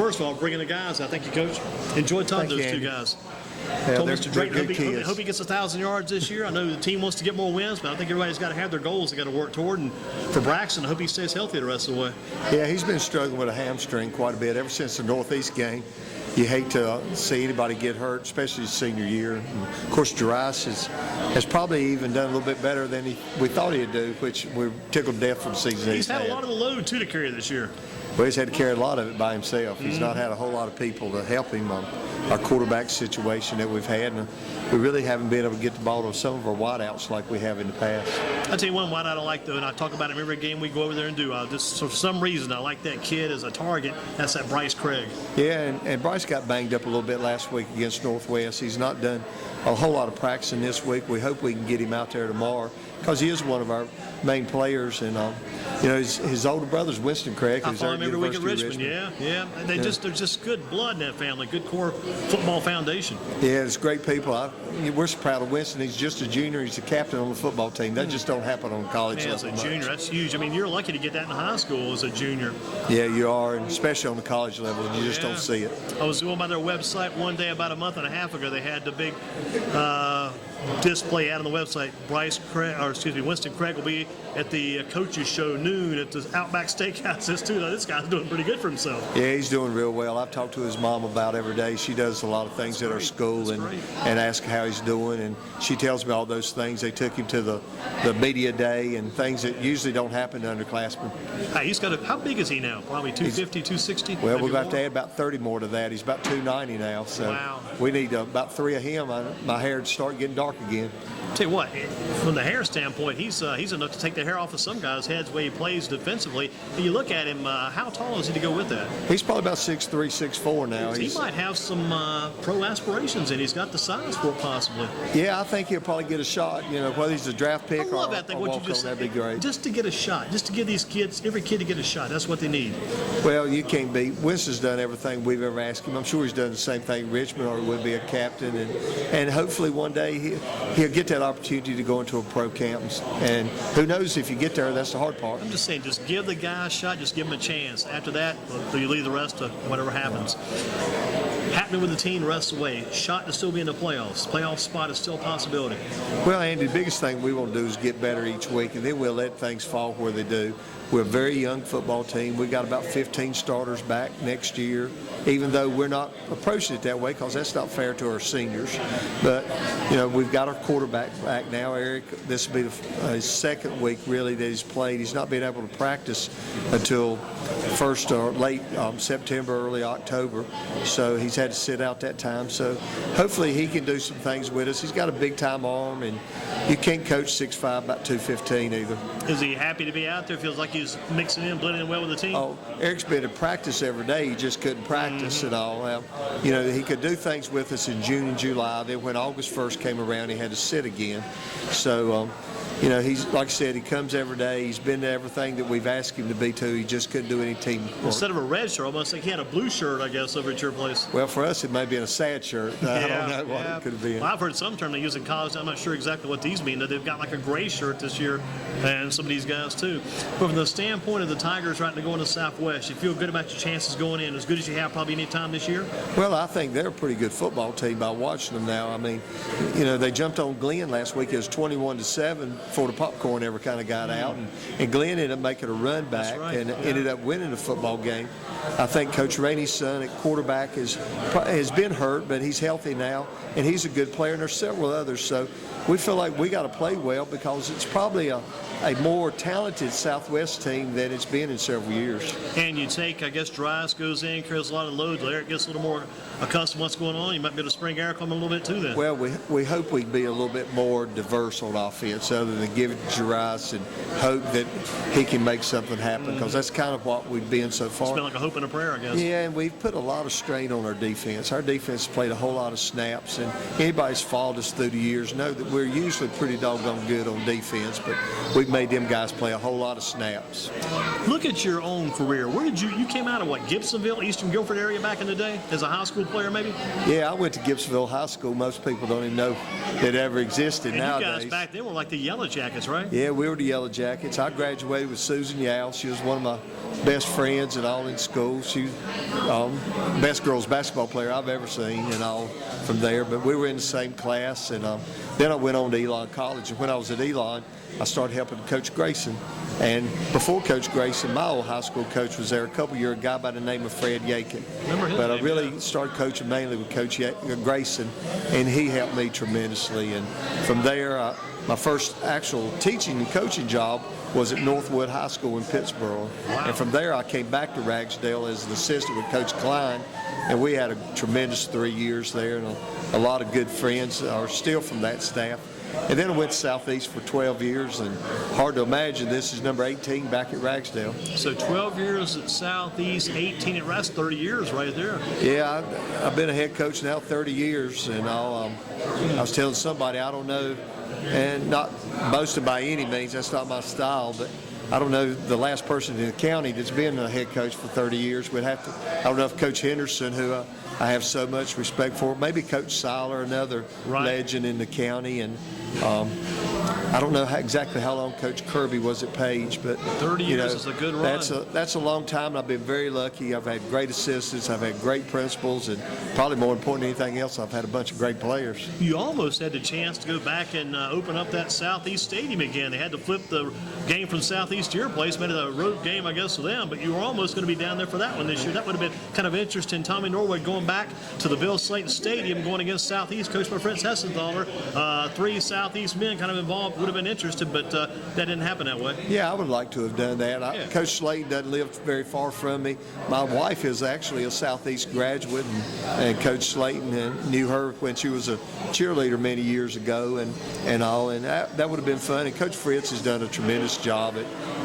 first of all, bringing the guys. I think you, Coach, enjoyed talking to those two guys. Yeah, Told Mr. Drayton, hope he gets 1,000 yards this year. I know the team wants to get more wins, but I think everybody's got to have their goals they got to work toward. And for Braxton, I hope he stays healthy the rest of the way. Yeah, he's been struggling with a hamstring quite a bit ever since the Northeast game. You hate to see anybody get hurt, especially his senior year. And of course, Terrace has probably even done a little bit better than we thought he'd do, which we're tickled to death from the season he's had a lot of the load, too, to carry this year. Well, he's had to carry a lot of it by himself. He's not had a whole lot of people to help him on our quarterback situation that we've had. And we really haven't been able to get the ball to some of our wideouts like we have in the past. I'll tell you one wideout I like, though, and I talk about him every game we go over there and do. Just for some reason, I like that kid as a target. That's that Bryce Craig. Yeah, and Bryce got banged up a little bit last week against Northwest. He's not done a whole lot of practicing this week. We hope we can get him out there tomorrow because he is one of our main players. And his older brother's Winston Craig. I follow him every week at Richmond. Yeah. They're just good blood in that family, good core football foundation. Yeah, it's great people. We're so proud of Winston. He's just a junior. He's the captain on the football team. That just don't happen on college level. As a junior, that's huge. I mean, you're lucky to get that in high school as a junior. Yeah, you are, and especially on the college level. You just don't see it. I was going by their website one day about a month and a half ago. They had the big display out on the website. Winston Craig will be at the coaches show noon at the Outback Steakhouse. This guy's doing pretty good for himself. Yeah, he's doing real well. I've talked to his mom about every day. She does a lot of things at our school and ask how he's doing, and she tells me all those things. They took him to the media day and things that usually don't happen to underclassmen. Hey, he's got how big is he now? Probably 250, 260? Well, we've got to add about 30 more to that. He's about 290 now, so we need about 3 of him. My hair would start getting dark again. Tell you what, from the hair standpoint, he's enough to take the hair off of some guys' heads where he plays defensively. And you look at him, how tall is he to go with that? He's probably about 6'3", 6'4" now. He might have some pro aspirations, and he's got the size for it possibly. Yeah, I think he'll probably get a shot. Whether he's a draft pick or a walk-on, that'd be great. Just to get a shot, just to give these kids, every kid to get a shot. That's what they need. Well, you can't beat. Winston's done everything we've ever asked him. I'm sure he's done the same thing in Richmond, or he would be a captain. And hopefully one day he'll get that opportunity to go into a pro camp. And who knows, if you get there, that's the hard part. I'm just saying, just give the guy a shot, just give him a chance. After that, you leave the rest to whatever happens. Happening with the team the rest of the way. Shot to still be in the playoffs. Playoff spot is still a possibility. Well, Andy, the biggest thing we want to do is get better each week, and then we'll let things fall where they do. We're a very young football team. We got about 15 starters back next year, even though we're not approaching it that way because that's not fair to our seniors. But, we've got our quarterback back now, Eric. This will be his second week, really, that he's played. He's not been able to practice until first or late September, early October. So he's had to sit out that time. So hopefully he can do some things with us. He's got a big-time arm, and you can't coach 6'5", about 215 either. Is he happy to be out there? Feels like he's mixing in, blending in well with the team? Oh, Eric's been at practice every day. He just couldn't practice at all. Well, he could do things with us in June and July. Then when August 1st came around, he had to sit again. So, he's, like I said, he comes every day. He's been to everything that we've asked him to be to. He just couldn't do any team work. Instead of a red shirt, almost like he had a blue shirt, I guess, over at your place. Well, for us, it may be a sad shirt. I don't know what it could have been. Well, I've heard some term they use in college. I'm not sure exactly what these mean. They've got like a gray shirt this year, and some of these guys too. But from the standpoint of the Tigers right now going to the Southwest, you feel good about your chances going in, as good as you have probably any time this year? Well, I think they're a pretty good football team by watching them now. I mean, they jumped on Glenn last week. It was 21-7 before the popcorn ever kind of got out, and Glenn ended up making a run back and ended up winning the football game. I think Coach Rainey's son at quarterback has been hurt, but he's healthy now, and he's a good player, and there's several others. So we feel like we got to play well because it's probably a more talented Southwest team than it's been in several years. And you take, I guess, Terrace goes in, carries a lot of loads. Eric gets a little more accustomed to what's going on. You might be able to spring Eric on a little bit too then. Well, we hope we can be a little bit more diverse on offense other than give it to Terrace and hope that he can make something happen because that's kind of what we've been so far. It's been like a hope and a prayer, I guess. Yeah, and we've put a lot of strain on our defense. Our defense has played a whole lot of snaps, and anybody who's followed us through the years know that we're usually pretty doggone good on defense, but we've made them guys play a whole lot of snaps. Look at your own career. Where did you came out of what, Gibsonville, Eastern Guilford area back in the day as a high school player maybe? Yeah, I went to Gibsonville High School. Most people don't even know it ever existed And nowadays. you guys back then were like the Yellow Jackets, right? Yeah, we were the Yellow Jackets. I graduated with Susan Yao. She was one of my best friends and all in school. She was best girls basketball player I've ever seen and all from there. But we were in the same class. And then I went on to Elon College. And when I was at Elon, I started helping Coach Grayson. And before Coach Grayson, my old high school coach was there a couple years, a guy by the name of Fred Yakin. But I really started coaching mainly with Coach Grayson, and he helped me tremendously. And from there, my first actual teaching and coaching job was at Norwood High School in Pittsburgh. Wow. And from there, I came back to Ragsdale as an assistant with Coach Klein, and we had a tremendous 3 years there, and a lot of good friends are still from that staff. And then I went to Southeast for 12 years, and hard to imagine this is number 18 back at Ragsdale. So 12 years at Southeast, 18 at Rest, 30 years right there. Yeah, I've been a head coach now 30 years, and I was telling somebody, I don't know, and not boasting by any means, that's not my style, but I don't know the last person in the county that's been a head coach for 30 years. I don't know if Coach Henderson, who I have so much respect for, maybe Coach Seiler, another legend in the county, and I don't know exactly how long Coach Kirby was at Page, but 30 years is a good run. That's a long time, and I've been very lucky. I've had great assistants, I've had great principals, and probably more important than anything else, I've had a bunch of great players. You almost had the chance to go back and open up that Southeast Stadium again. They had to flip the game from Southeast to your place, made it a road game, I guess, for them, but you were almost going to be down there for that one this year. That would have been kind of interesting. Tommy Norwood going back to the Bill Slayton Stadium, going against Southeast, coached by Fritz Hessenthaler. 3 Southeast men kind of involved, would have been interested, but that didn't happen that way. Yeah, I would like to have done that. Coach Slayton doesn't live very far from me. My wife is actually a Southeast graduate, and Coach Slayton knew her when she was a cheerleader many years ago, and all, and that would have been fun. And Coach Fritz has done a tremendous job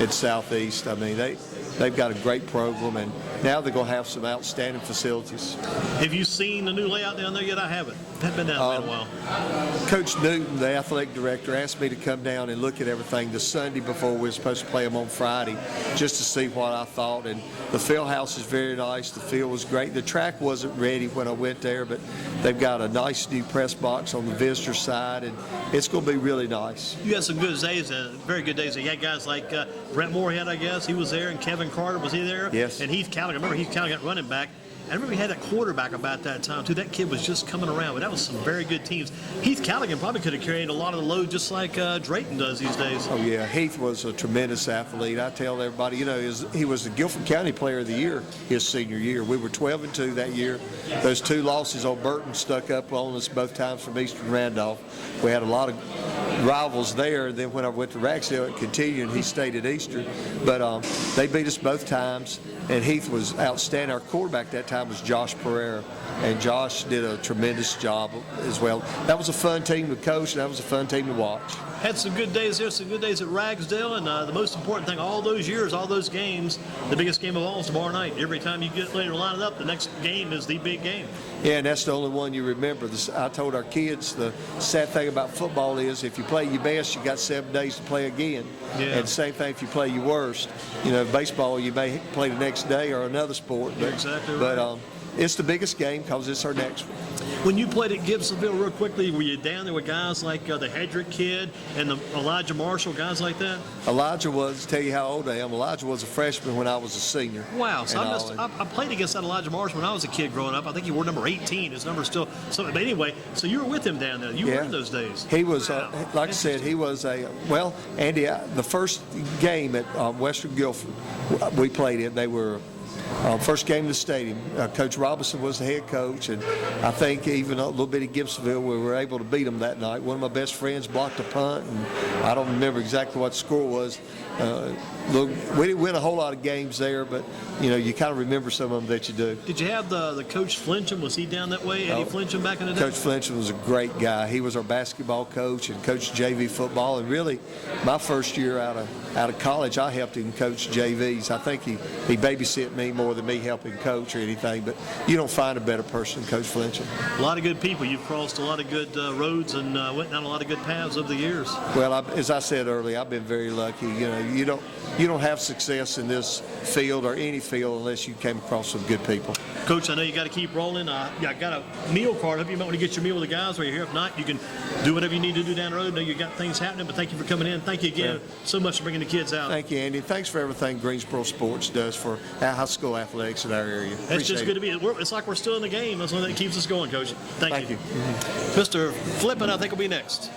at Southeast. I mean, they've got a great program, and now they're going to have some outstanding facilities. Have you seen the new layout down there yet? I haven't. I've been down there in a while. Coach Newton, the athletic director, asked me to come down and look at everything the Sunday before we were supposed to play them on Friday, just to see what I thought. And the field house is very nice. The field was great. The track wasn't ready when I went there, but they've got a nice new press box on the visitor side, and it's going to be really nice. You had some good days, very good days. You had guys like Brent Moorhead, I guess. He was there, and Kevin Carter, was he there? Yes. And Heath Callaghan. Remember, Heath Callaghan running back. I remember we had that quarterback about that time, too. That kid was just coming around, but that was some very good teams. Heath Callaghan probably could have carried a lot of the load just like Drayton does these days. Oh, yeah. Heath was a tremendous athlete. I tell everybody, he was the Guilford County Player of the Year his senior year. We were 12-2 that year. Those 2 losses on Burton stuck up on us both times from Eastern Randolph. We had a lot of rivals there. Then when I went to Ragsdale, it continued, and he stayed at Eastern. But they beat us both times, and Heath was outstanding. Our quarterback that time was Josh Pereira, and Josh did a tremendous job as well. That was a fun team to coach, and that was a fun team to watch. Had some good days there, some good days at Ragsdale, and the most important thing, all those years, all those games, the biggest game of all is tomorrow night. Every time you get ready to line it up, the next game is the big game. Yeah, and that's the only one you remember. I told our kids the sad thing about football is if you play your best, you got 7 days to play again. Yeah. And the same thing if you play your worst. Baseball, you may play the next day or another sport. You're exactly right. But it's the biggest game because it's our next one. When you played at Gibsonville real quickly, were you down there with guys like the Hedrick kid and the Elijah Marshall, guys like that? Elijah was, tell you how old I am, Elijah was a freshman when I was a senior. Wow. So I played against that Elijah Marshall when I was a kid growing up. I think he wore number 18. His number's still something. But anyway, so you were with him down there. You were in those days. He was, like I said, he was Andy, the first game at Western Guilford we played in, they were first game in the stadium. Coach Robinson was the head coach, and I think even a little bit at Gibsonville, we were able to beat them that night. One of my best friends blocked a punt, and I don't remember exactly what the score was. Look, we didn't win a whole lot of games there, but you kind of remember some of them that you do. Did you have the Coach Flincham? Was he down that way, Eddie Flincham, back in the day? Coach Flincham was a great guy. He was our basketball coach and coached JV football. And really, my first year out of college, I helped him coach JVs. I think he babysat me me more than me helping coach or anything, but you don't find a better person than Coach Fletcher. A lot of good people. You've crossed a lot of good roads and went down a lot of good paths over the years. Well, as I said earlier, I've been very lucky. You know, you don't have success in this field or any field unless you came across some good people. Coach, I know you got to keep rolling. I got a meal card. I hope you might want to get your meal with the guys while you're here. If not, you can do whatever you need to do down the road. I know you got things happening, but thank you for coming in. Thank you again so much for bringing the kids out. Thank you, Andy. Thanks for everything Greensboro Sports does for our high school athletics in our area. It's just good to be. It's like we're still in the game. That's one that keeps us going, Coach. Thank you. You. Mr. Flippin, I think, will be next.